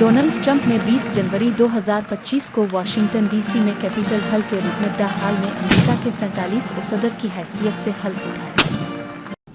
Donald Trump ने 20 जनवरी 2025 को Washington DC में कैपिटल हिल के रुकनदा हाल में अमेरिका के 47 सदर की हैसियत से हल्फ उठाया।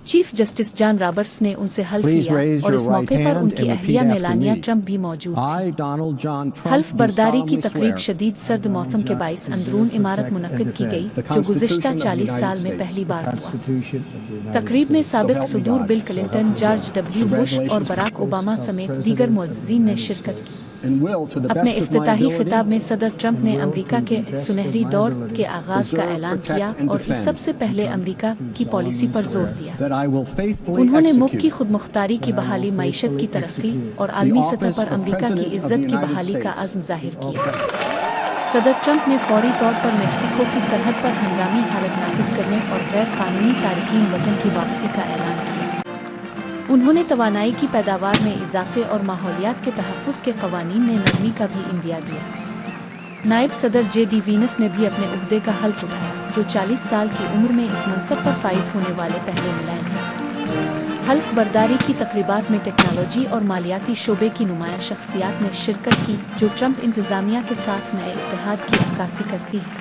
चीफ जस्टिस जॉन रॉबर्ट्स ने उनसे हल्फ लिया और इस मौके पर उनकी अहलिया मेलानिया ट्रंप भी मौजूद थी। हल्फ बर्दारी की तकरीब शदीद सर्द मौसम के बाइस अंदरून इमारत मुनक्किद की गई, जो गुज़िश्ता 40 साल में पहली बार हुआ। तकरीब में साबिक सदूर Bill Clinton, George W Bush और बराक ओबामा समेत दीगर मुअज़्ज़िज़ीन ने शिरकत की। अपने इफ्तिताही खिताब में सदर ट्रंप ने अमेरिका के सुनहरी दौर के आगाज का ऐलान किया और सबसे पहले अमेरिका की पॉलिसी पर जोर दिया। उन्होंने मुल्क की खुदमुख्तारी की बहाली, मईशत की तरक्की और आलमी सतह पर अमेरिका की इज्जत की बहाली का अज़्म जाहिर किया। सदर ट्रंप ने फौरी तौर पर मेक्सिको की सरहद पर हंगामी हालत नाफिज करने और गैर कानूनी तारकीन वतन की वापसी का ऐलान किया। उन्होंने तवानाई की पैदावार में इजाफे और माहौलियात के तहफ़्फ़ुज़ के क़वानीन में नरमी का भी इंदिया दिया। नायब सदर जे.डी. वीनस ने भी अपने उहदे का हल्फ उठाया, जो 40 साल की उम्र में इस मनसब पर फाइज होने वाले पहले मुलायम हैं। हल्फ बर्दारी की तकरीबात में टेक्नोलॉजी और मालियाती शोबे की नुमाया शख्सियात ने शिरकत की, जो ट्रंप इंतज़ामिया के साथ नए इत्तेहाद की अक्कासी करती है।